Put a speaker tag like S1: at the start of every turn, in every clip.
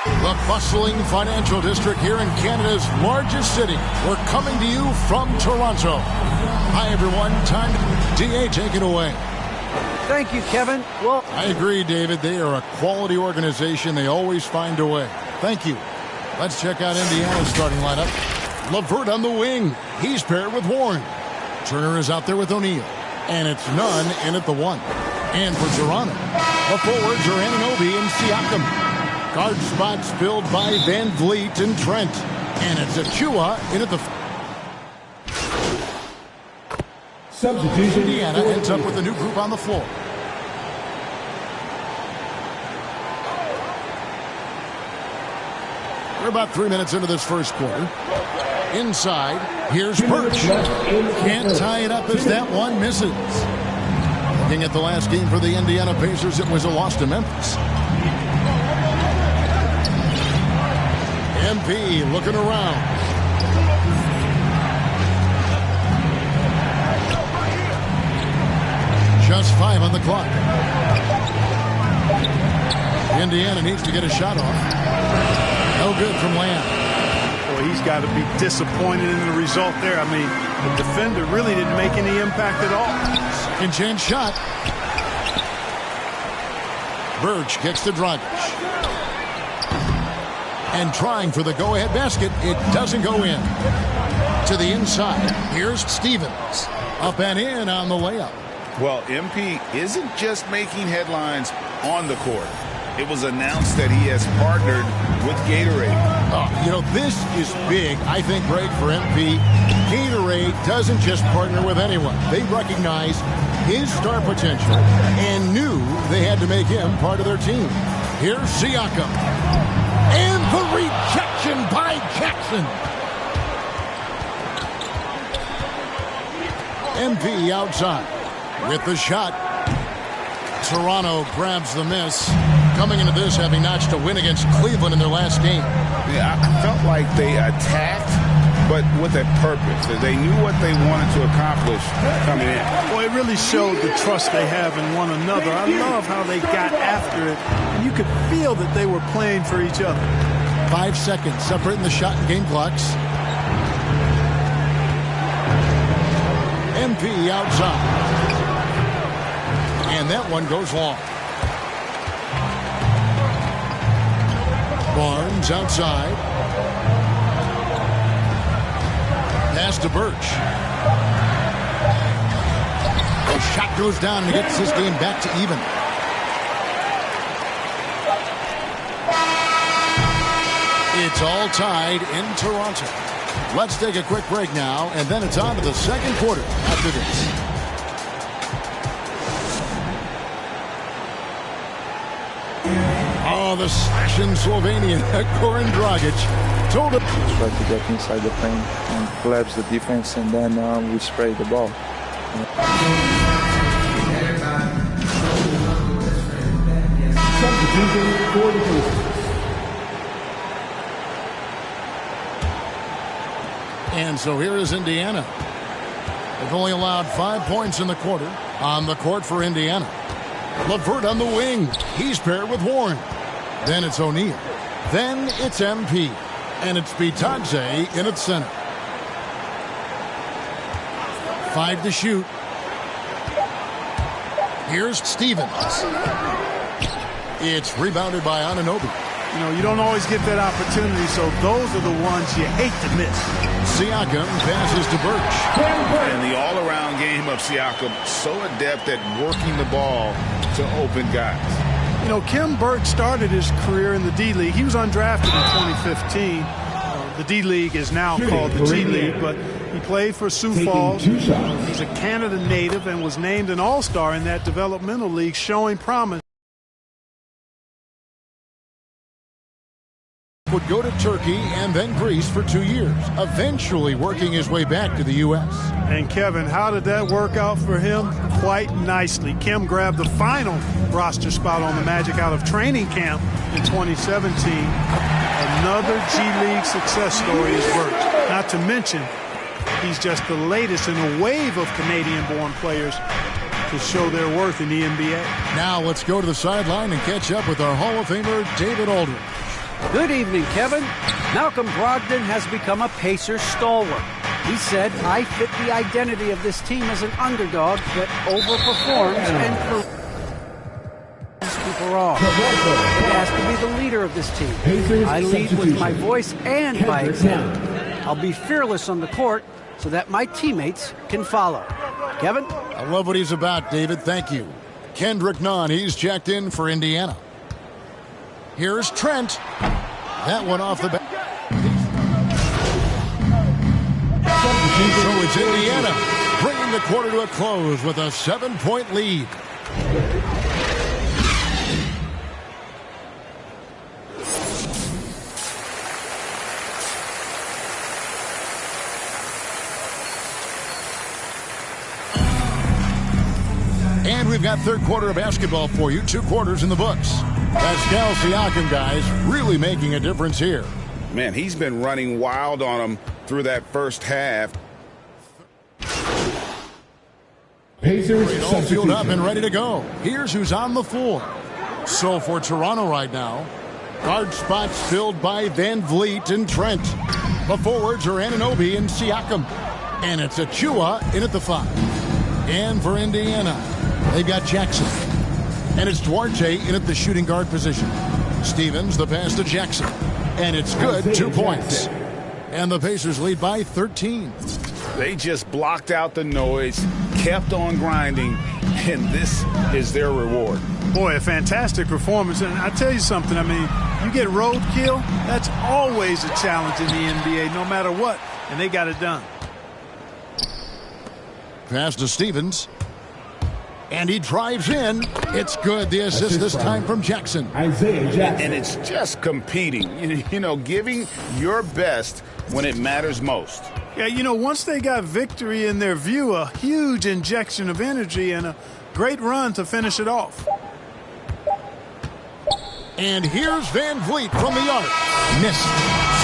S1: The bustling financial district here in Canada's largest city. We're coming to you from Toronto. Hi, everyone. Time to DA, take it away.
S2: Thank you, Kevin. Well,
S1: I agree, David. They are a quality organization. They always find a way. Thank you. Let's check out Indiana's starting lineup. LeVert on the wing. He's paired with Warren. Turner is out there with O'Neal. And it's Nunn in at the 1. And for Toronto, the forwards are Anunoby and Siakam. Guard spots filled by Van Vliet and Trent. And it's Achua in at the...
S3: Substitution.
S1: Indiana ends up with a new group on the floor. We're about 3 minutes into this first quarter. Inside, here's Birch. Can't tie it up as that one misses. Looking at the last game for the Indiana Pacers, it was a loss to Memphis. MP looking around. Just 5 on the clock. Indiana needs to get a shot off. No good from Lamb.
S4: Well, he's got to be disappointed in the result there. I mean, the defender really didn't make any impact at all.
S1: Second chance shot. Birch kicks to Dragic. And trying for the go-ahead basket. It doesn't go in. To the inside. Here's Stevens. Up and in on the layup.
S5: Well, MP isn't just making headlines on the court. It was announced that he has partnered with Gatorade.
S1: You know, this is big, I think, Greg, for MP. Gatorade doesn't just partner with anyone. They recognize his star potential and knew they had to make him part of their team. Here's Siakam. And the rejection by Jackson. MP outside with the shot. Toronto grabs the miss. Coming into this, having notched a win against Cleveland in their last game.
S5: Yeah, I felt like they attacked, but with a purpose. They knew what they wanted to accomplish coming in.
S4: Well, it really showed the trust they have in one another. I love how they got after it. And you could feel that they were playing for each other.
S1: 5 seconds separating the shot and game clocks. MP outside. And that one goes long. Barnes outside. Pass to Birch. The shot goes down and gets this game back to even. It's all tied in Toronto. Let's take a quick break now, and then it's on to the second quarter after this. Oh, the slash in Slovenia. Goran Dragic told him.
S6: Try to get inside the paint and collapse the defense, and then we spray the ball.
S3: Substitution for the Pacers.
S1: And so here is Indiana. They've only allowed 5 points in the quarter. On the court for Indiana. LeVert on the wing. He's paired with Warren. Then it's O'Neal. Then it's MP. And it's Bitadze in its center. 5 to shoot. Here's Stevens. It's rebounded by Anunoby.
S4: You know, you don't always get that opportunity, so those are the ones you hate to miss.
S1: Siakam passes to Birch.
S5: And the all-around game of Siakam, so adept at working the ball to open guys.
S4: You know, Kim Birch started his career in the D-League. He was undrafted in 2015. The D-League is now called the G-League, but he played for Sioux Falls. He's a Canada native and was named an all-star in that developmental league, showing promise.
S1: Would go to Turkey and then Greece for 2 years, eventually working his way back to the U.S.
S4: And Kevin, how did that work out for him? Quite nicely. Kim grabbed the final roster spot on the Magic out of training camp in 2017. Another G-League success story is Birch. Not to mention, he's just the latest in a wave of Canadian-born players to show their worth in the NBA.
S1: Now let's go to the sideline and catch up with our Hall of Famer, David Aldridge.
S2: Good evening, Kevin. Malcolm Brogdon has become a Pacers stalwart. He said, I fit the identity of this team as an underdog that overperforms and proves people wrong. It has to be the leader of this team. I lead with my voice and by example. I'll be fearless on the court so that my teammates can follow. Kevin?
S1: I love what he's about, David. Thank you. Kendrick Nunn, he's checked in for Indiana. Here's Trent. That one off the back. So it's Indiana bringing the quarter to a close with a 7-point lead. And we've got third quarter of basketball for you. 2 quarters in the books. Pascal Siakam, guys, really making a difference here.
S5: Man, he's been running wild on him through that first half.
S3: Pacers
S1: all fueled up and ready to go. Here's who's on the floor. So for Toronto right now, guard spots filled by Van Vliet and Trent. The forwards are Anunoby and Siakam. And it's Achua in at the 5. And for Indiana, they've got Jackson. And it's Duarte in at the shooting guard position. Stevens, the pass to Jackson. And it's good, 2 points. And the Pacers lead by 13.
S5: They just blocked out the noise, kept on grinding, and this is their reward.
S4: Boy, a fantastic performance. And I tell you something, I mean, you get roadkill, that's always a challenge in the NBA, no matter what. And they got it done.
S1: Pass to Stevens. And he drives in. It's good. The assist this time from Jackson.
S3: Isaiah Jackson.
S5: And it's just competing, you know, giving your best when it matters most.
S4: Yeah, you know, once they got victory in their view, a huge injection of energy and a great run to finish it off.
S1: And here's Van Vliet from the arc. Missed.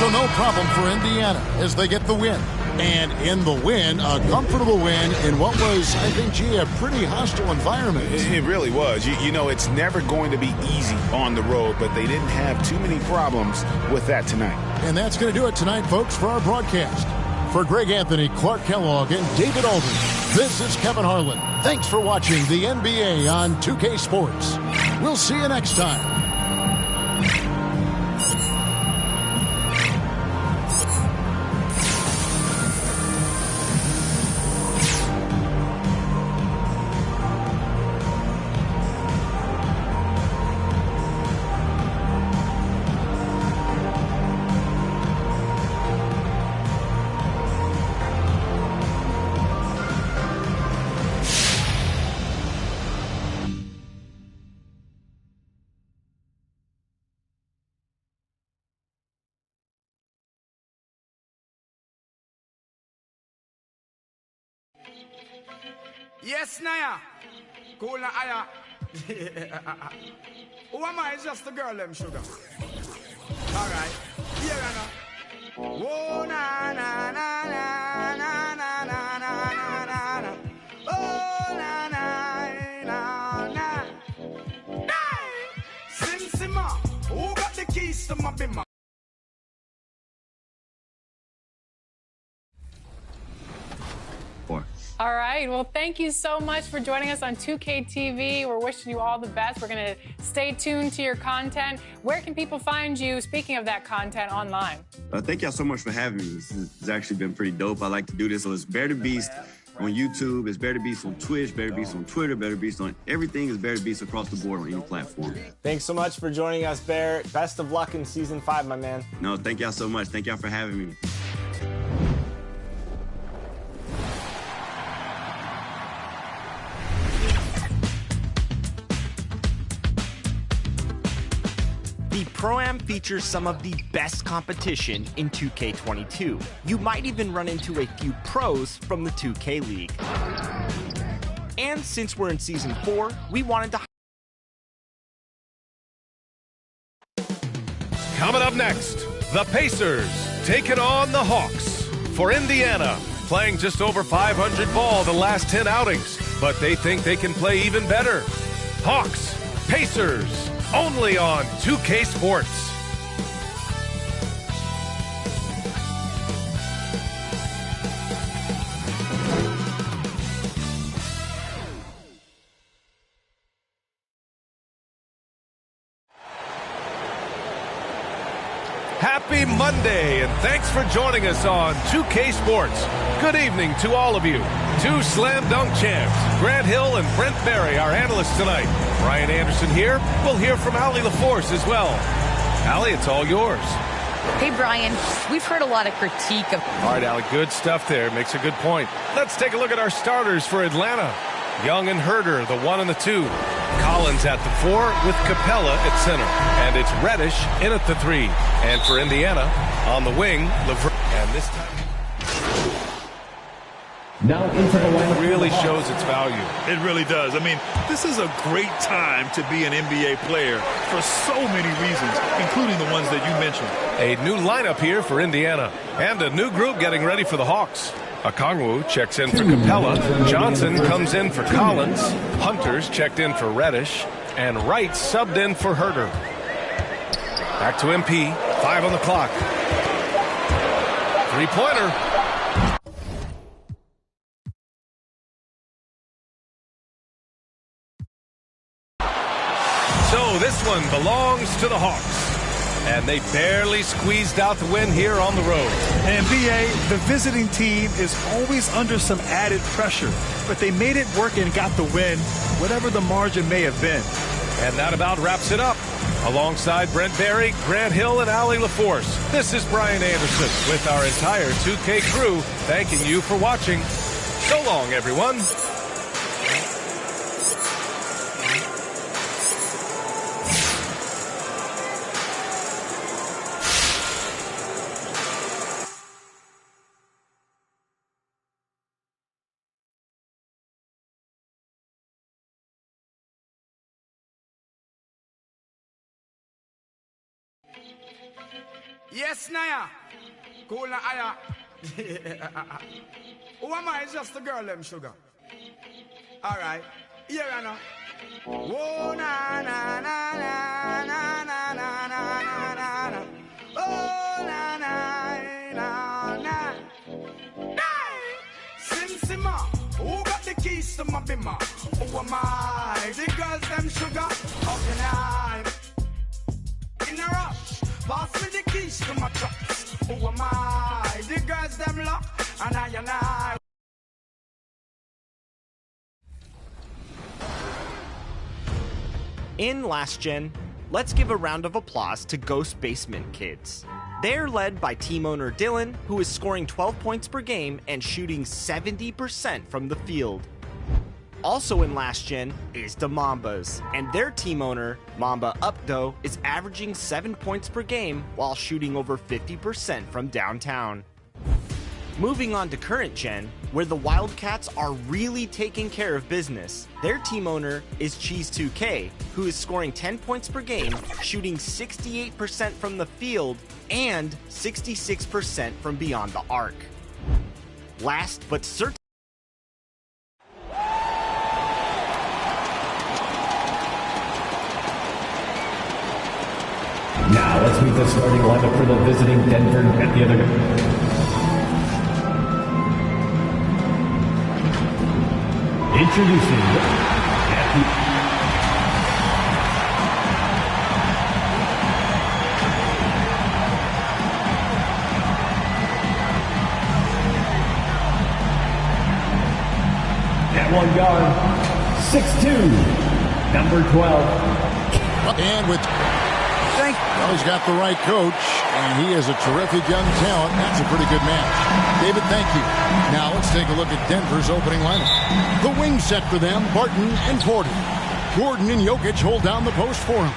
S1: So no problem for Indiana as they get the win. And in the win, a comfortable win in what was, I think, a pretty hostile environment.
S5: It really was. You know, it's never going to be easy on the road, but they didn't have too many problems with that tonight.
S1: And that's going to do it tonight, folks, for our broadcast. For Greg Anthony, Clark Kellogg, and David Aldridge, this is Kevin Harlan. Thanks for watching the NBA on 2K Sports. We'll see you next time.
S7: Yes, Naya. Cool na aya. Who am I? It's just the girl, them sugar. Alright. Here I know. Whoa, na na na na na na na na na na. Oh, na na na na. Hey! Sim Simma. Who got the keys to my bimmer?
S8: All right. Well, thank you so much for joining us on 2K TV. We're wishing you all the best. We're going to stay tuned to your content. Where can people find you, speaking of that content, online?
S9: Thank y'all so much for having me. This has actually been pretty dope. I like to do this. So it's Bear the Beast on YouTube. It's Bear the Beast on Twitch, Bear the Beast on Twitter, Bear the Beast on everything. Is Bear the Beast across the board on any platform.
S10: Thanks so much for joining us, Bear. Best of luck in Season 5, my man.
S9: No, thank y'all so much. Thank y'all for having me.
S11: The Pro-Am features some of the best competition in 2K22. You might even run into a few pros from the 2K League. And since we're in Season 4, we wanted to...
S12: Coming up next, the Pacers taking on the Hawks. For Indiana, playing just over 500 ball the last 10 outings, but they think they can play even better. Hawks, Pacers, only on 2K Sports. Happy Monday, and thanks for joining us on 2K Sports. Good evening to all of you. Two slam dunk champs, Grant Hill and Brent Barry, our analysts tonight. Brian Anderson here. We'll hear from Allie LaForce as well. Allie, it's all yours.
S13: Hey, Brian. We've heard a lot of critique of...
S12: All right, Allie, good stuff there. Makes a good point. Let's take a look at our starters for Atlanta. Young and Herder, the 1 and the 2. Collins at the 4 with Capella at center. And it's Reddish in at the 3. And for Indiana, on the wing, LeVert. And this time...
S3: Now into the lineup.
S12: Really shows its value.
S14: It really does. I mean, this is a great time to be an NBA player for so many reasons, including the ones that you mentioned.
S12: A new lineup here for Indiana. And a new group getting ready for the Hawks. Okongwu checks in for Capella. Johnson comes in for Collins. Hunters checked in for Reddish. And Wright subbed in for Herder. Back to MP. 5 on the clock. Three-pointer. So this one belongs to the Hawks. And they barely squeezed out the win here on the road.
S14: And BA, the visiting team is always under some added pressure. But they made it work and got the win, whatever the margin may have been.
S12: And that about wraps it up. Alongside Brent Barry, Grant Hill, and Allie LaForce, this is Brian Anderson with our entire 2K crew thanking you for watching. So long, everyone.
S7: Yes, Naya. Cool na aya. Who am I? It's just the girl, them sugar. All right. Here I know. Whoa, na, na, na, na, na, na, na, na, na, na. Oh, na, na, na, na. Hey! Sim, simma. Who got the keys to my bimmer? Who am I? The girls, them sugar. How can I? In a rush. Pass me the keys to my trucks. Who am I? The girls them lock, and I.
S11: In Last Gen, let's give a round of applause to Ghost Basement Kids. They're led by team owner Dylan, who is scoring 12 points per game and shooting 70% from the field. Also in Last Gen is the Mambas, and their team owner, Mamba Updo, is averaging 7 points per game while shooting over 50% from downtown. Moving on to current gen, where the Wildcats are really taking care of business. Their team owner is Cheese2K, who is scoring 10 points per game, shooting 68% from the field, and 66% from beyond the arc. Last but certainly,
S3: Now let's meet the starting lineup for the visiting Denver at the other. Introducing at the at one guard, 6'2", number 12.
S1: And with... Well, he's got the right coach, and he is a terrific young talent. That's a pretty good match. David, thank you. Now let's take a look at Denver's opening lineup. The wing set for them, Barton and Porter. Gordon and Jokic hold down the post for him.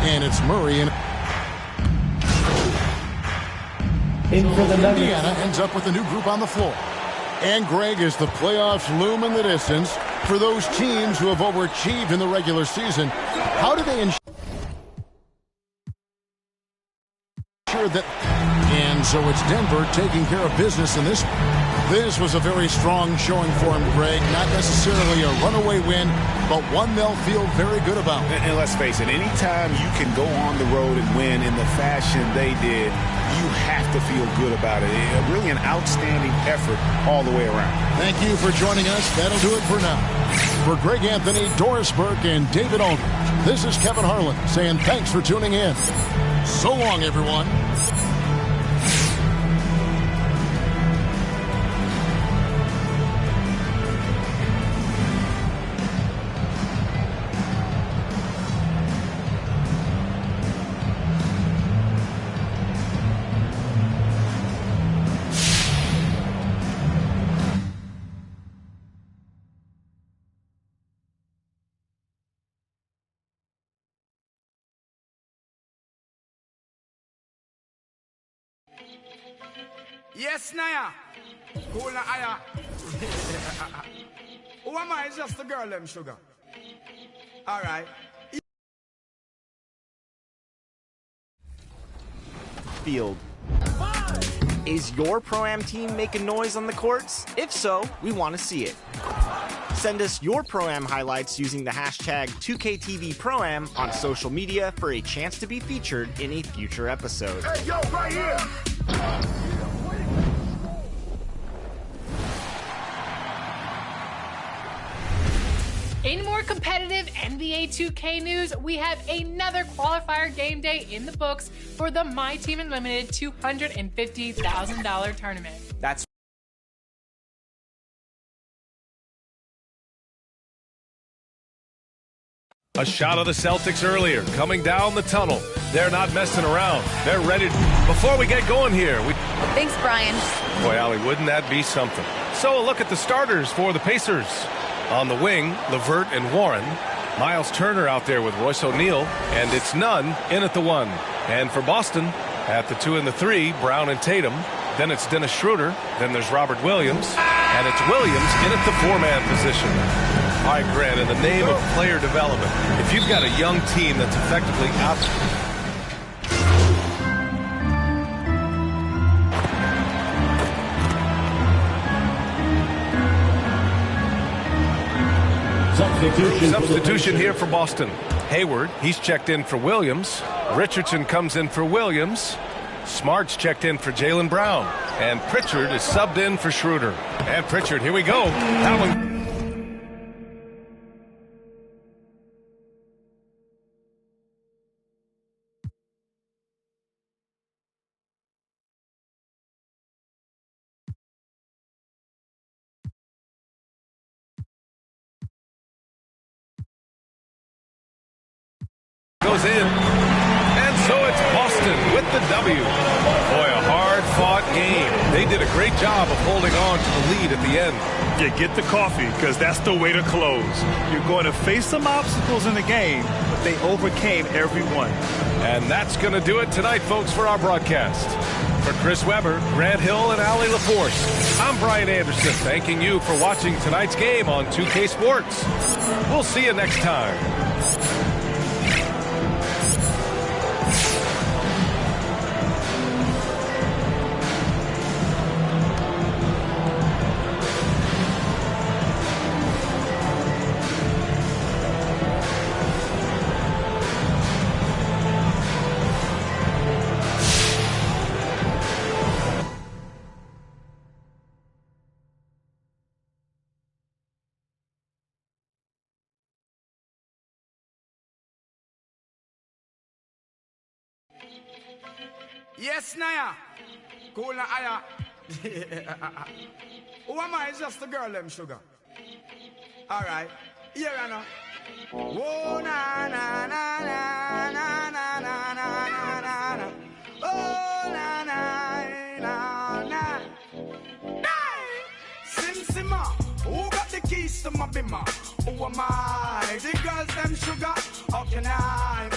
S1: And it's Murray and...
S3: In for the Nuggets.
S1: Indiana ends up with a new group on the floor. And Greg, as the playoffs loom in the distance, for those teams who have overachieved in the regular season, how do they ensure that, and so it's Denver taking care of business in this. This was a very strong showing for him, Greg. Not necessarily a runaway win, but one they'll feel very good about.
S5: And let's face it, anytime you can go on the road and win in the fashion they did, you have to feel good about it. Really an outstanding effort all the way around.
S1: Thank you for joining us. That'll do it for now. For Greg Anthony, Doris Burke, and David Aldridge, this is Kevin Harlan saying thanks for tuning in. So long, everyone.
S7: Yes, Naya. Cool na aya. Who am I? It's just the girl, them sugar. All right.
S11: Field. Is your Pro-Am team making noise on the courts? If so, we want to see it. Send us your Pro-Am highlights using the hashtag 2KTVProAm on social media for a chance to be featured in a future episode.
S7: Hey, yo, right here.
S8: In more competitive NBA 2K news, we have another qualifier game day in the books for the My Team Unlimited $250,000 tournament.
S11: That's
S12: A shot of the Celtics earlier, coming down the tunnel. They're not messing around. They're ready. Before we get going here,
S13: Thanks, Brian.
S12: Boy, Allie, wouldn't that be something? So a look at the starters for the Pacers. On the wing, LeVert and Warren. Miles Turner out there with Royce O'Neal, and it's Nunn in at the 1. And for Boston, at the 2 and the 3, Brown and Tatum. Then it's Dennis Schroeder. Then there's Robert Williams. And it's Williams in at the 4-man position. All right, Grant, in the name of player development, if you've got a young team that's effectively out... Substitution here for Boston. Hayward, he's checked in for Williams. Richardson comes in for Williams. Smart's checked in for Jaylen Brown. And Pritchard is subbed in for Schroeder. And Pritchard, here we go. That one... goes in, and so it's Boston with the W. Boy, a hard-fought game. They did a great job of holding on to the lead at the end.
S14: Yeah, get the coffee, because that's the way to close. You're going to face some obstacles in the game, but they overcame every one.
S12: And that's going to do it tonight, folks, for our broadcast. For Chris Webber, Grant Hill, and Allie LaForce, I'm Brian Anderson, thanking you for watching tonight's game on 2K Sports. We'll see you next time.
S7: Yes, Naya. Cool na aya. Who am I? It's just the girl, them sugar. All right. Here I know. Whoa, na na na na na na na na na na. Oh, na na na na. Sim Simma. Who got the keys to my bimmer? Who am I? The girls, them sugar. How can I?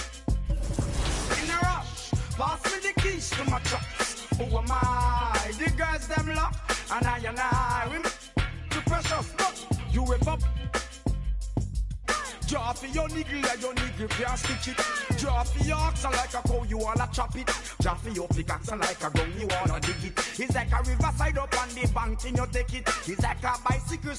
S7: In a rush. Pass me the keys to my trucks. Who am I? The girls them lock. And I we too precious, but you whip up. Draw for your niggle like your niggle can't stitch it. Draw for your oxen like a cow, you wanna chop it. Draw for your pickaxe like a gun, you wanna dig it. It's like a riverside up on the bank and you take it. It's like a bicycle.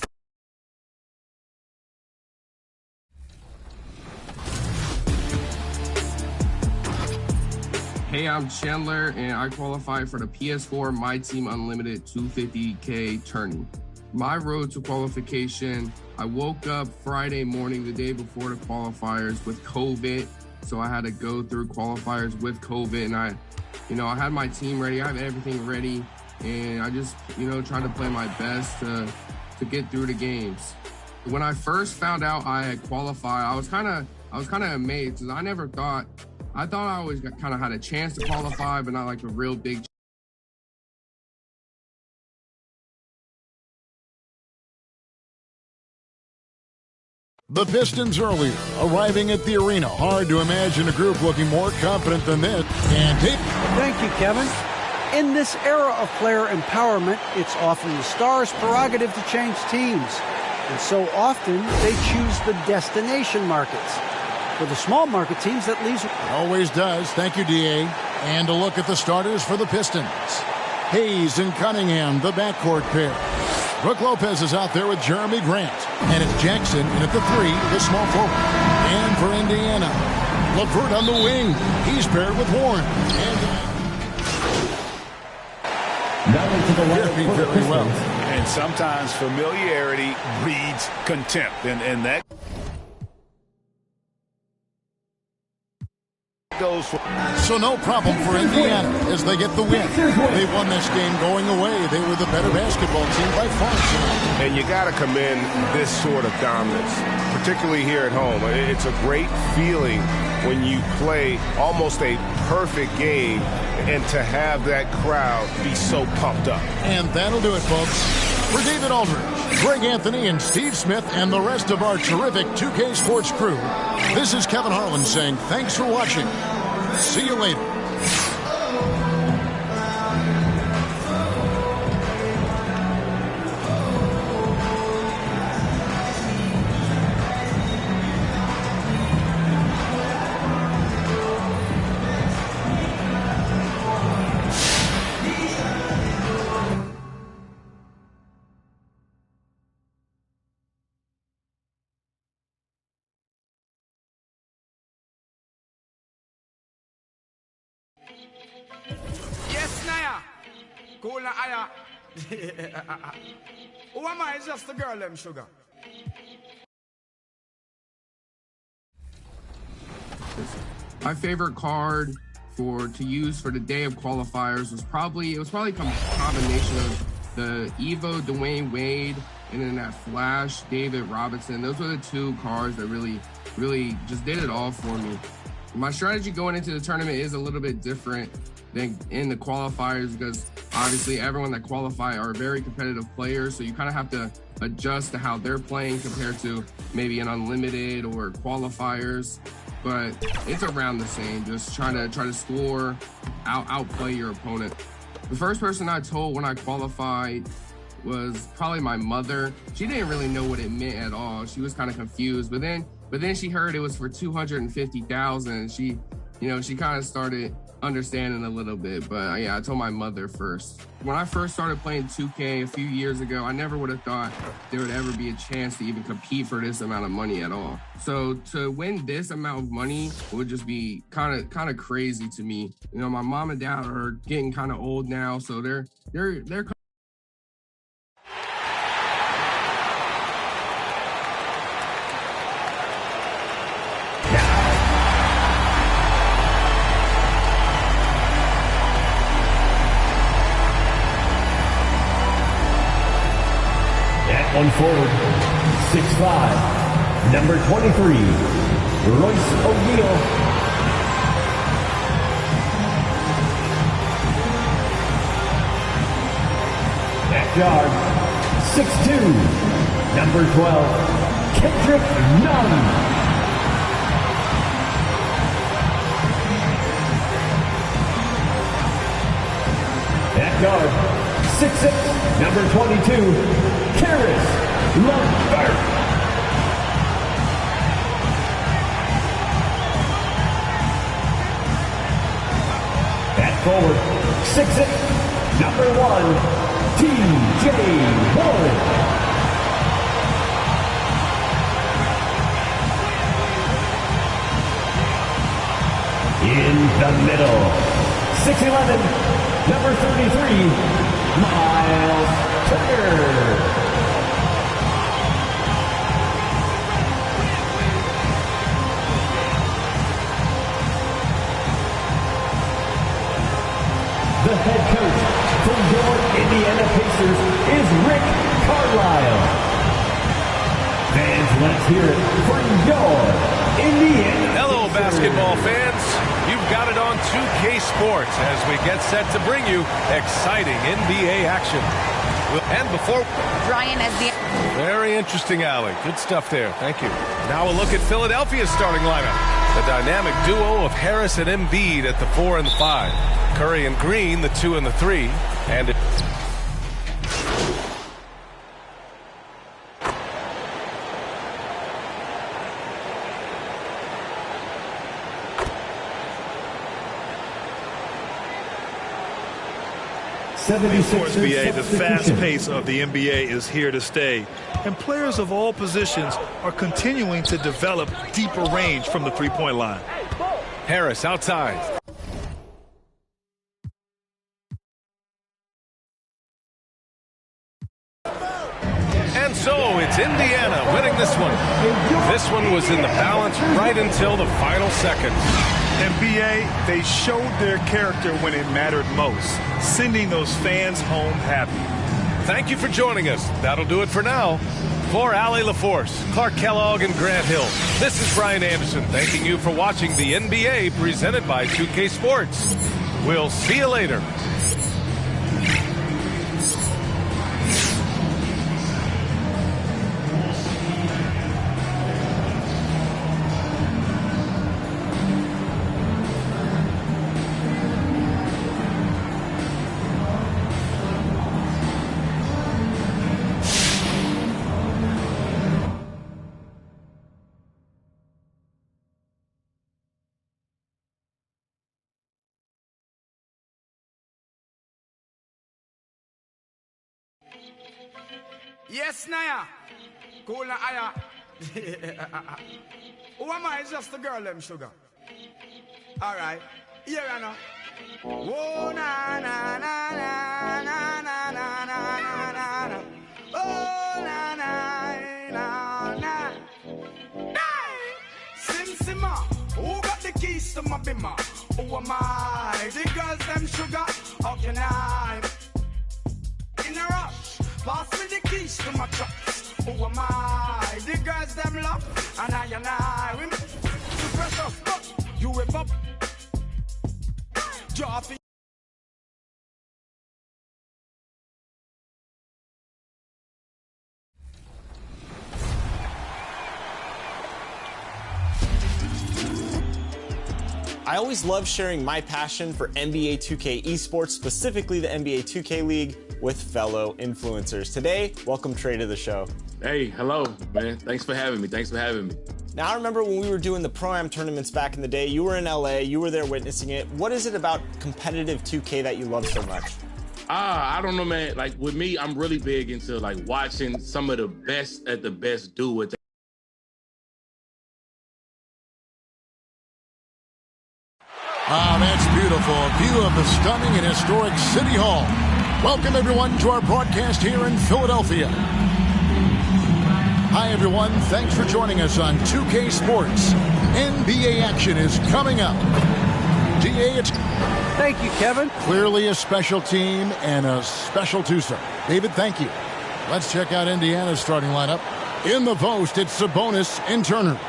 S15: Hey, I'm Chandler, and I qualified for the PS4 My Team Unlimited 250K tourney. My road to qualification, I woke up Friday morning, the day before the qualifiers, with COVID. So I had to go through qualifiers with COVID, and I had my team ready. I have everything ready, and I just, tried to play my best to get through the games. When I first found out I had qualified, I was kind of amazed, because I thought I always kind of had a chance to qualify, but not like a real big.
S1: The Pistons earlier, arriving at the arena. Hard to imagine a group looking more confident than this. And
S2: thank you, Kevin. In this era of player empowerment, it's often the stars' prerogative to change teams. And so often, they choose the destination markets. For the small market teams, that leaves...
S1: Always does. Thank you, D.A. And a look at the starters for the Pistons. Hayes and Cunningham, the backcourt pair. Brook Lopez is out there with Jeremy Grant. And it's Jackson in at the 3, the small forward. And for Indiana, LeVert on the wing. He's paired with Warren. And very well.
S5: And sometimes familiarity breeds contempt. And that goes for...
S1: So no problem for Indiana as they get the win. They won this game going away. They were the better basketball team by far.
S16: And you got to commend this sort of dominance, particularly here at home. It's a great feeling when you play almost a perfect game and to have that crowd be so pumped up.
S1: And that'll do it, folks. For David Aldridge, Greg Anthony, and Steve Smith, and the rest of our terrific 2K Sports crew, this is Kevin Harlan saying thanks for watching. See you later.
S7: Yes, Naya. Cool na aya. Who am I? It's just the girl, them sugar.
S15: My favorite card to use for the day of qualifiers was probably a combination of the Evo Dwayne Wade and then that Flash David Robinson. Those were the two cards that really just did it all for me. My strategy going into the tournament is a little bit different than in the qualifiers because obviously everyone that qualify are very competitive players, so you kind of have to adjust to how they're playing compared to maybe an unlimited or qualifiers. But it's around the same, just trying to score, outplay your opponent. The first person I told when I qualified was probably my mother. She didn't really know what it meant at all. She was kind of confused, but then she heard it was for 250,000. She kind of started understanding a little bit, but yeah, I told my mother first. When I first started playing 2K a few years ago, I never would have thought there would ever be a chance to even compete for this amount of money at all. So to win this amount of money would just be kind of crazy to me. You know, my mom and dad are getting kind of old now, so they're
S3: One forward, 6'5", number 23, Royce O'Neal. At guard, 6'2", number 12, Kendrick Nunn. At guard, 6'6", number 22, Karis LeVert. At forward, 6'6", number 1, TJ Warren. In the middle, 6'11", number 33, Miles Turner. The head coach for your Indiana Pacers is Rick Carlisle. Fans, let's hear it for your Indiana
S12: Hello,
S3: Pacers.
S12: basketball fans. You've got it on 2K Sports as we get set to bring you exciting NBA action. And before...
S13: Brian as the...
S12: Very interesting, Allie. Good stuff there. Thank you. Now a look at Philadelphia's starting lineup. The dynamic duo of Harris and Embiid at the 4 and the 5. Curry and Green, the 2 and the 3. And it...
S14: NBA, the fast pace of the NBA is here to stay, and players of all positions are continuing to develop deeper range from the three-point line.
S12: Harris outside. And so it's Indiana winning this one. This one was in the balance right until the final seconds.
S14: NBA, they showed their character when it mattered most, sending those fans home happy.
S12: Thank you for joining us. That'll do it for now. For Allie LaForce, Clark Kellogg, and Grant Hill, this is Brian Anderson thanking you for watching the NBA presented by 2K Sports. We'll see you later.
S7: Yes, Naya. Cool na aya. Who am I? It's just the girl, them sugar. All right. Here I know. Whoa, na, na, na, na, na, na, na, na, na, na. Oh, na, na, na, na. Hey! Sim, simma. Who got the keys to my bimmer? Who am I? The girls, them sugar. How can I? In a rush. Pass me the keys to my truck. Who am I? The girls them love, and I we too precious, but you whip up. Drop it.
S11: I always love sharing my passion for NBA 2K esports, specifically the NBA 2K League, with fellow influencers. Today, welcome Trey to the show.
S17: Hey, hello, man. Thanks for having me.
S11: Now, I remember when we were doing the Pro-Am tournaments back in the day, you were in LA, you were there witnessing it. What is it about competitive 2K that you love so much?
S17: I don't know, man. Like, with me, I'm really big into, like, watching some of the best at the best do what they
S1: Ah, that's beautiful. A view of the stunning and historic City Hall. Welcome, everyone, to our broadcast here in Philadelphia. Hi, everyone. Thanks for joining us on 2K Sports. NBA action is coming up. DA, it's...
S2: Thank you, Kevin.
S1: Clearly a special team and a special twosome. David, thank you. Let's check out Indiana's starting lineup. In the post, it's Sabonis and Turner.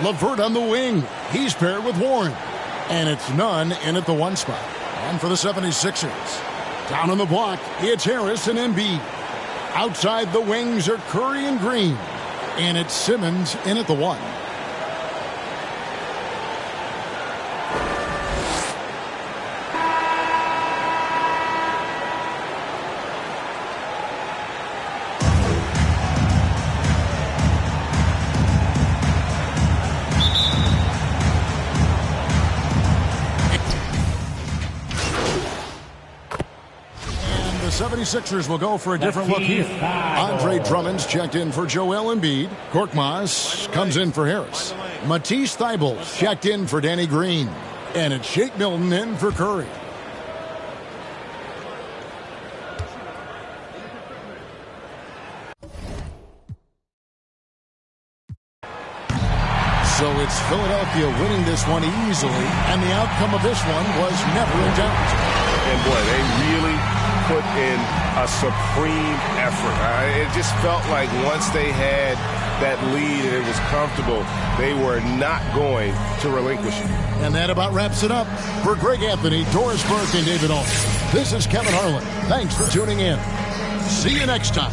S1: LeVert on the wing. He's paired with Warren. And it's Nunn in at the 1 spot. And for the 76ers, down on the block, it's Harris and Embiid. Outside the wings are Curry and Green. And it's Simmons in at the 1. The 76ers will go for a different look here. Andre Drummond's checked in for Joel Embiid. Korkmaz comes in for Harris. Matisse Thybulle's checked in for Danny Green. And it's Shake Milton in for Curry. So it's Philadelphia winning this one easily, and the outcome of this one was never in doubt.
S16: And boy, they really put in a supreme effort. It just felt like once they had that lead and it was comfortable, they were not going to relinquish it.
S1: And that about wraps it up. For Greg Anthony, Doris Burke, and David Allen, this is Kevin Harlan. Thanks for tuning in. See you next time.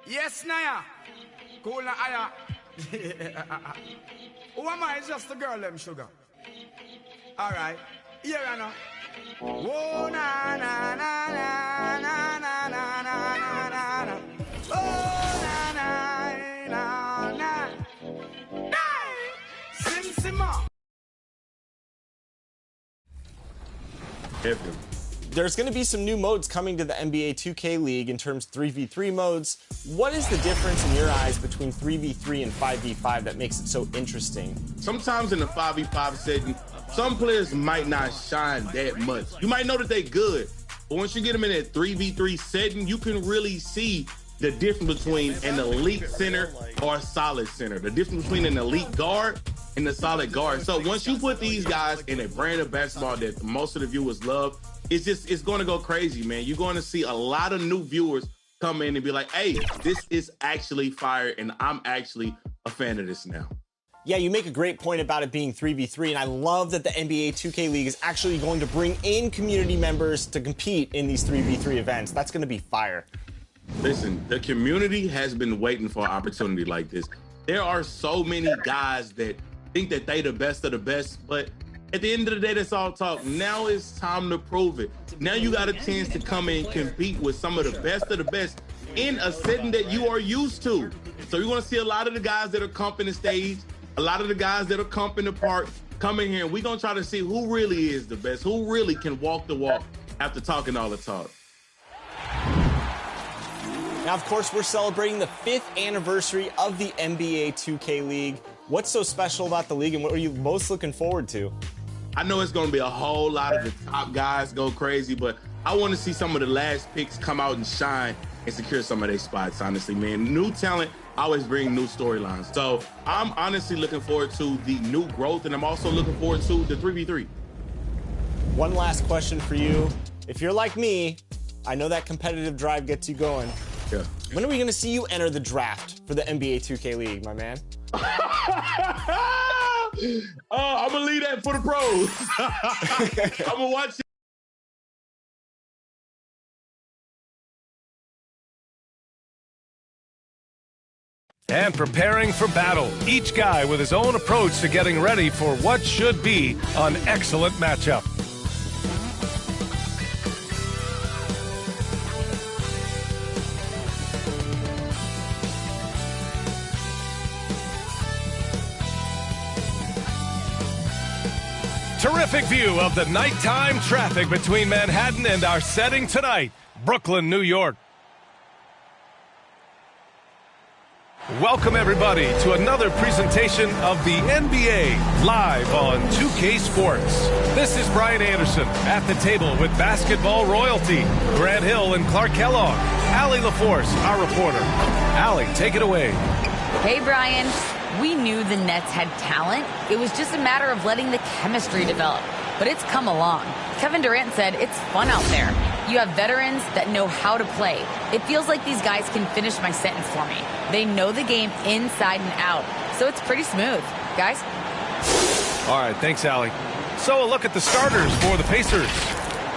S7: Yes, Naya. Cool na aya. Who am I? It's just the girl, them sugar. All right. Here I know. Whoa, na na na na na na na na na na. Oh, na na na na. Sim Simma.
S10: There's going to be some new modes coming to the NBA 2K League in terms of 3v3 modes. What is the difference in your eyes between 3v3 and 5v5 that makes it so interesting?
S17: Sometimes in the 5v5 setting, some players might not shine that much. You might know that they're good, but once you get them in that 3v3 setting, you can really see the difference between an elite center or a solid center, the difference between an elite guard and a solid guard. So once you put these guys in a brand of basketball that most of the viewers love, it's going to go crazy, man. You're going to see a lot of new viewers come in and be like, hey, this is actually fire, and I'm actually a fan of this now.
S10: Yeah, you make a great point about it being 3v3, and I love that the NBA 2K League is actually going to bring in community members to compete in these 3v3 events. That's going to be fire.
S17: Listen, the community has been waiting for an opportunity like this. There are so many guys that think that they the best of the best, but at the end of the day, that's all talk. Now it's time to prove it. Now you got a chance to come in and compete with some of the best in a setting that you are used to. So you're going to see a lot of the guys that are comping the stage, a lot of the guys that are comping the park, come in here, and we're going to try to see who really is the best, who really can walk the walk after talking all the talk.
S10: Now, of course, we're celebrating the 5th anniversary of the NBA 2K League. What's so special about the league, and what are you most looking forward to?
S17: I know it's going to be a whole lot of the top guys go crazy, but I want to see some of the last picks come out and shine and secure some of their spots, honestly, man. New talent always bring new storylines. So I'm honestly looking forward to the new growth, and I'm also looking forward to the 3v3.
S10: One last question for you. If you're like me, I know that competitive drive gets you going.
S17: Yeah.
S10: When are we going to see you enter the draft for the NBA 2K League, my man?
S17: I'm going to leave that for the pros. I'm going to watch it.
S12: And preparing for battle, each guy with his own approach to getting ready for what should be an excellent matchup. Terrific view of the nighttime traffic between Manhattan and our setting tonight, Brooklyn, New York. Welcome, everybody, to another presentation of the NBA live on 2K Sports. This is Brian Anderson at the table with basketball royalty, Grant Hill and Clark Kellogg. Allie LaForce, our reporter. Allie, take it away.
S13: Hey, Brian. We knew the Nets had talent. It was just a matter of letting the chemistry develop. But it's come along. Kevin Durant said it's fun out there. You have veterans that know how to play. It feels like these guys can finish my sentence for me. They know the game inside and out. So it's pretty smooth. Guys?
S12: All right, thanks, Allie. So a look at the starters for the Pacers.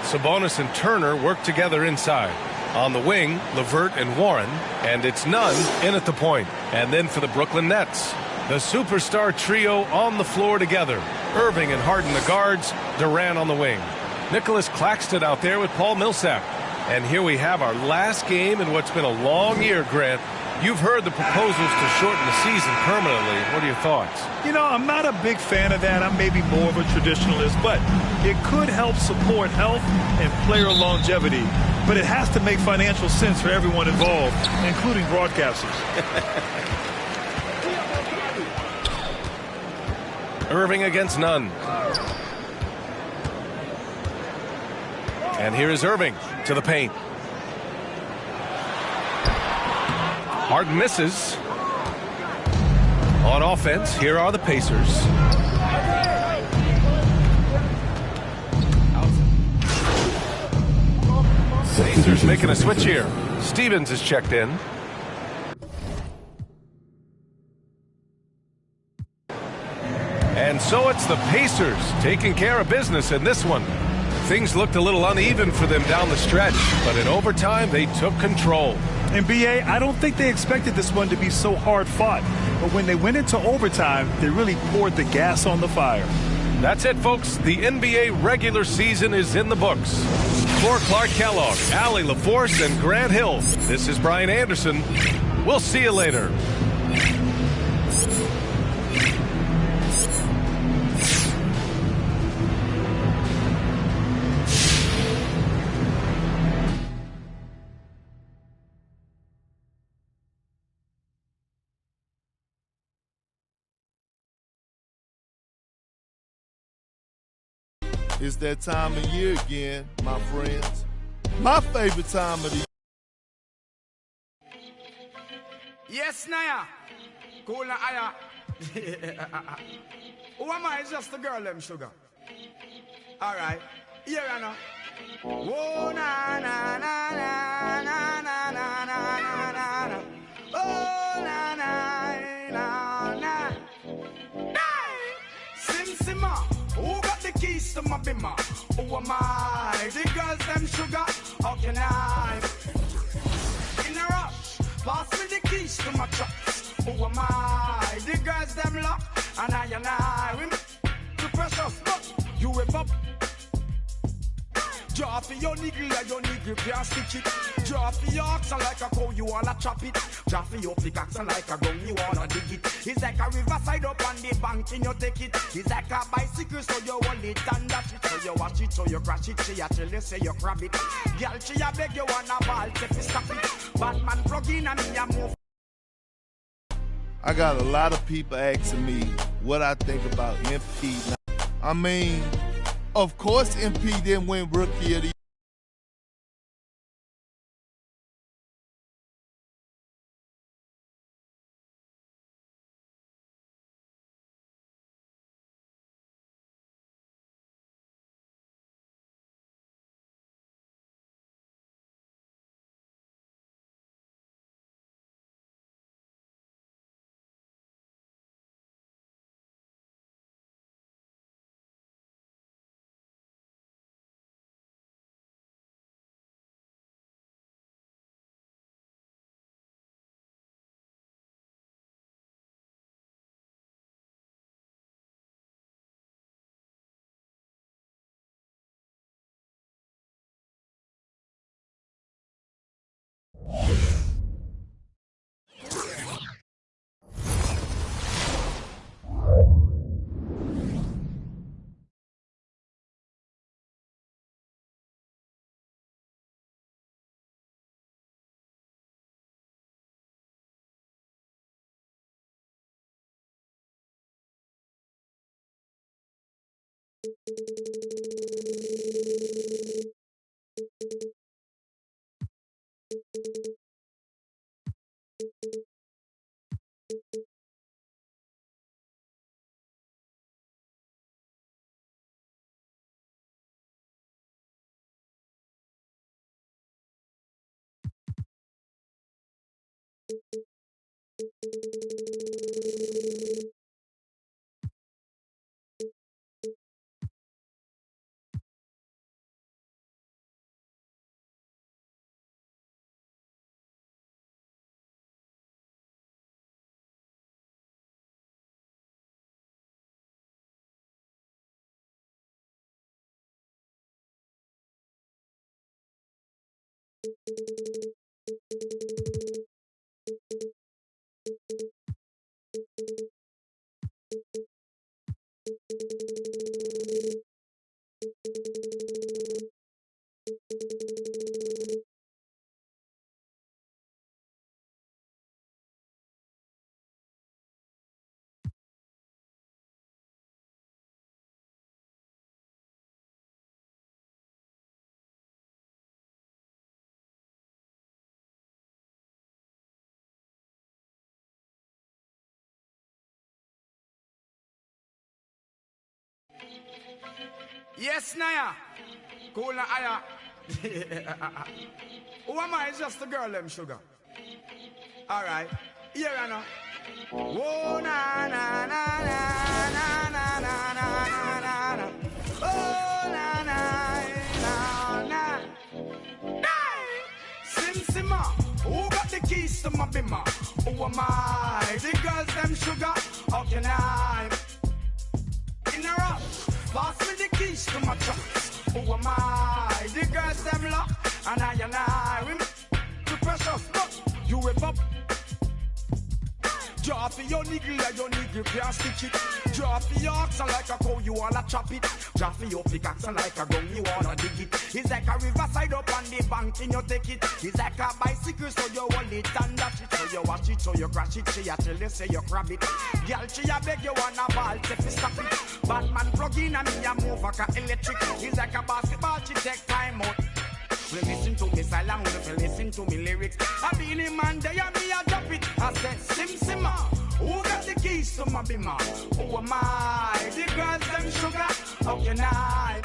S12: Sabonis and Turner work together inside. On the wing, LeVert and Warren, and it's Nunn in at the point. And then for the Brooklyn Nets, the superstar trio on the floor together. Irving and Harden the guards, Durant on the wing. Nicholas Claxton out there with Paul Millsap. And here we have our last game in what's been a long year, Grant. You've heard the proposals to shorten the season permanently. What are your thoughts?
S14: You know, I'm not a big fan of that. I'm maybe more of a traditionalist, but it could help support health and player longevity. But it has to make financial sense for everyone involved, including broadcasters.
S12: Irving against Nunn. And here is Irving to the paint. Harden misses. On offense, here are the Pacers. Pacers making a switch here. Stevens is checked in. And so it's the Pacers taking care of business in this one. Things looked a little uneven for them down the stretch, but in overtime, they took control.
S14: And BA, I don't think they expected this one to be so hard fought. But when they went into overtime, they really poured the gas on the fire.
S12: That's it, folks. The NBA regular season is in the books. For Clark Kellogg, Allie LaForce, and Grant Hill, this is Brian Anderson. We'll see you later.
S18: It's that time of year again, my friends. My favorite time of the year.
S7: Yes, Naya. Cool na aya. Who am I? It's just the girl, them sugar. All right. Here I know. Whoa, na, na, na, na, na, na, na, na, na, na. Oh, na, na, na, na. Hey! Sim, simma. Who got the keys to my bimmer? Who am I? The girls, them sugar. How can I? In a rush. Pass me the keys to my truck. Who am I? The girls, them lock. And I. We too precious, but you whip up. Drop your niggle can't stitch it. Drop your oxen like a cow, you wanna chop it. Drop your pickaxe like a gun, you wanna dig it. It's like a riverside up on the bank and you take it. It's like a bicycle, so you hold it and dash it. So you watch it, so you crash it. She a tell you, say you grab it. Girl, she a beg you wanna ball, take it, stop it. Batman plug in and me a move.
S18: I got a lot of people asking me what I think about MP. I mean, of course MP didn't win Rookie of the Year.
S7: Yes, Naya. Cool na aya. Who am I? It's just the girl, them sugar. All right. Here I know. Whoa, na, na, na, na, na, na, na, na, na, na. Oh, na, na, na, na. Hey! Sim, simma. Who got keys to my bimmer. Who am I? The girls them sugar. How can I? In a rush, pass me the keys to my trucks. Who am I? The girls them lock. And I will too precious. Look, you whip up. Drop your niggle like your niggle can't stitch it. Drop your oxen like a cow, you wanna chop it. Drop your pickaxe like a gun, you wanna dig it. It's like a riverside up on the bank and you take it. It's like a bicycle, so you hold it and dash it. So you watch it, so you crash it. She a tell you, say you grab it. Girl, she a beg you wanna ball, take me stop it. Batman plug in and me a move like a electric. It's like a basketball, she take time out. Listen to me silent, listen to me lyrics. I be the man there and me a drop it. I said simmer, who got the keys to my bimmer? Who am I? The girls them sugar, how can I?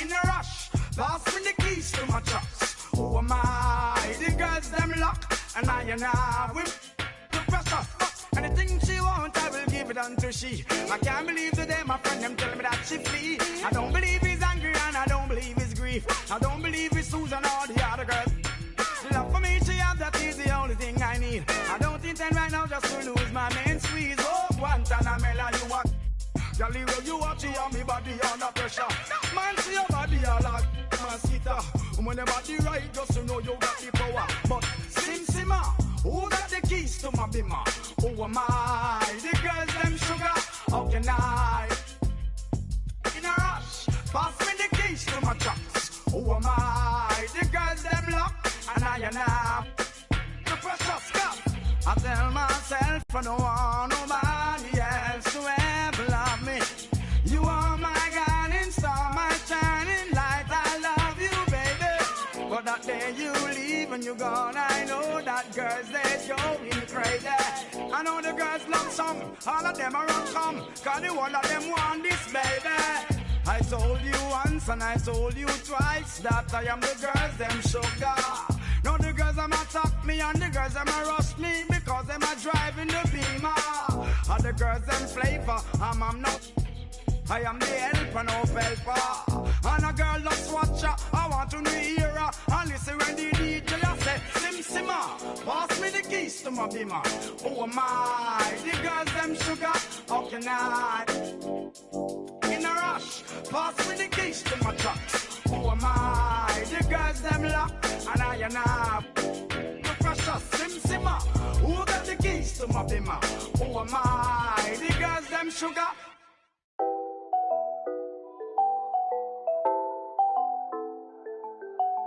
S7: In a rush, pass me the keys to my trucks. Who am I? The girls them lock, and I whip the precious. Anything she want, I will give it unto she. I can't believe today my friend them tell me that she flee. I don't believe he's angry and I don't believe he's grief. I don't believe it's Susan or the other girls. Love for me, she have, that is the only thing I need. I don't intend right now just to lose my main squeeze. Oh, Guantanamela, you are. Girl, you watch you on me body under pressure. Man, see your body all like mosquito. When your body right, just to know you got the power. But simmer, who got the keys to my bimmer? Who am I? The girls them sugar, how can I? In a rush, pass me the keys to my trucks. Who am I? The girls them lock, and I the precious cup. I tell myself I don't want nobody else to ever love me. You are my guiding star, my shining light. I love you, baby. But that day you leave and you're gone, I know that girls they going crazy. I know the girls love some, all of them are on come, cause the one of them want this, baby. I told you once and I told you twice that I am the girls them sugar. Now the girls them attack me and the girls them rush me because them are driving the Beamer. And the girls them flavor, I'm not. I am the helper, no helper. And a girl loves watcher, I want to hear her. And listen when the DJ I say, simmer, pass me the keys to my bimmer. Who am I? The girls them sugar, how can I? In a rush, pass me the keys to my trucks. Who am I? The girls them lock, and I the precious simmer. Who got the keys to my bimmer? Who am I? The girls them sugar.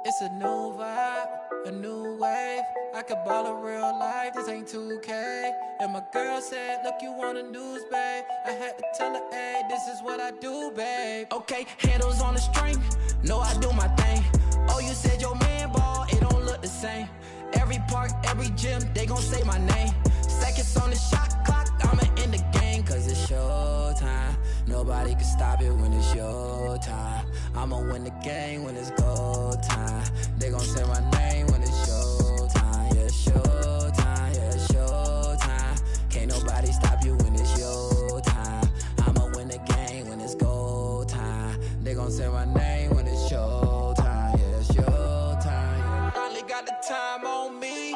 S19: It's a new vibe, a new wave. I could ball in real life, this ain't 2K. And my girl said, look, you on the news, babe. I had to tell her, hey, this is what I do, babe. Okay, handles on the string, know I do my thing. Oh, you said your man ball, it don't look the same. Every park, every gym, they gon' say my name. Seconds on the shot clock, I'ma end the game. Cause it's your time, nobody can stop it when it's your time. I'ma win the game when it's go time. They gon' say my name when it's your time. Yeah, it's your time, yeah, it's your time. Can't nobody stop you when it's your time. I'ma win the game when it's go time. They gon' say my name when it's your time. Yeah, it's your time. Finally got the time on me.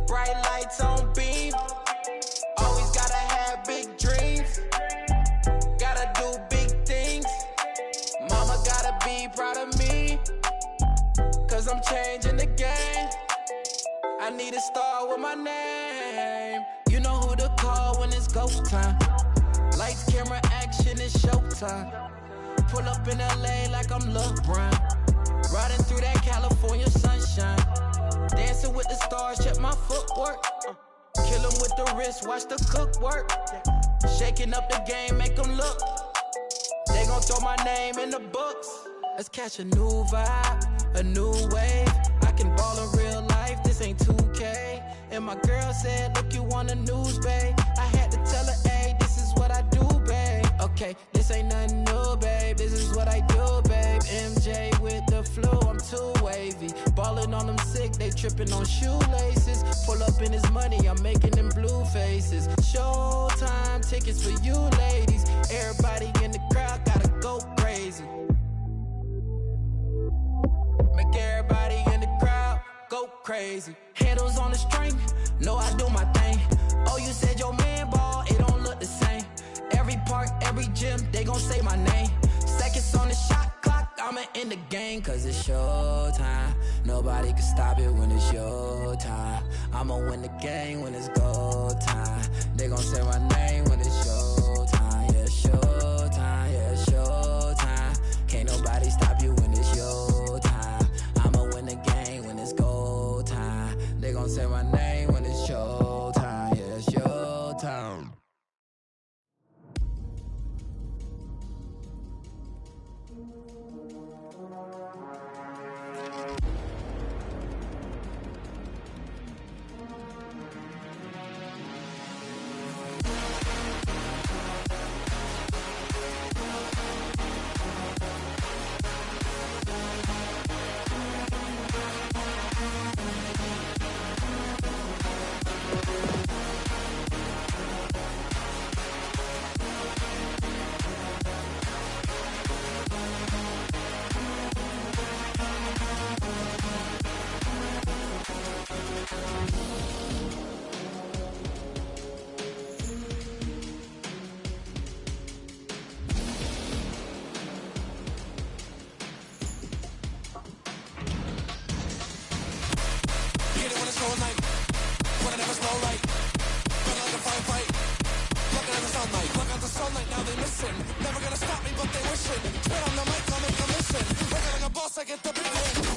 S19: Bright lights on beam. Always gotta have big dreams. Gotta do big things. Mama gotta be proud of me. Cause I'm changing the game. I need a star with my name. You know who to call when it's go time. Lights, camera, action, it's showtime. Pull up in LA like I'm LeBron. Riding through that California sunshine. Dancing with the stars, check my footwork. Kill 'em with the wrist, watch the cook work. Shaking up the game, make 'em look. They gon' throw my name in the books. Let's catch a new vibe, a new wave. I can ball in real life, this ain't 2K. And my girl said, look, you on the news, babe. I had to tell her, hey, this is what I do, babe. Okay, this ain't nothing new, babe. This is what I do, babe. MJ with the flu, I'm too wavy. Ballin' on them sick, they trippin' on shoelaces. Pull up in his money, I'm making them blue faces. Showtime tickets for you ladies. Everybody in the crowd gotta go crazy. Make everybody in the crowd go crazy. crazy. Handles on the string, know I do my thing. Oh, you said your man ball, it don't look the same. Every park, every gym, they gon' say my name. Seconds on the shot clock, I'ma end the game, cause it's showtime. Nobody can stop it when it's your time. I'ma win the game when it's go time. They gon' say my name when it's showtime. Yeah, showtime, yeah, showtime. Can't nobody stop you when it's your time. I'ma win the game when it's go time. They gon' say my name when it's showtime. Yeah, it's showtime.
S20: Never gonna stop me, but they wishing. Spit on the mic, I'll make a mission. Working like a boss, I get the big win.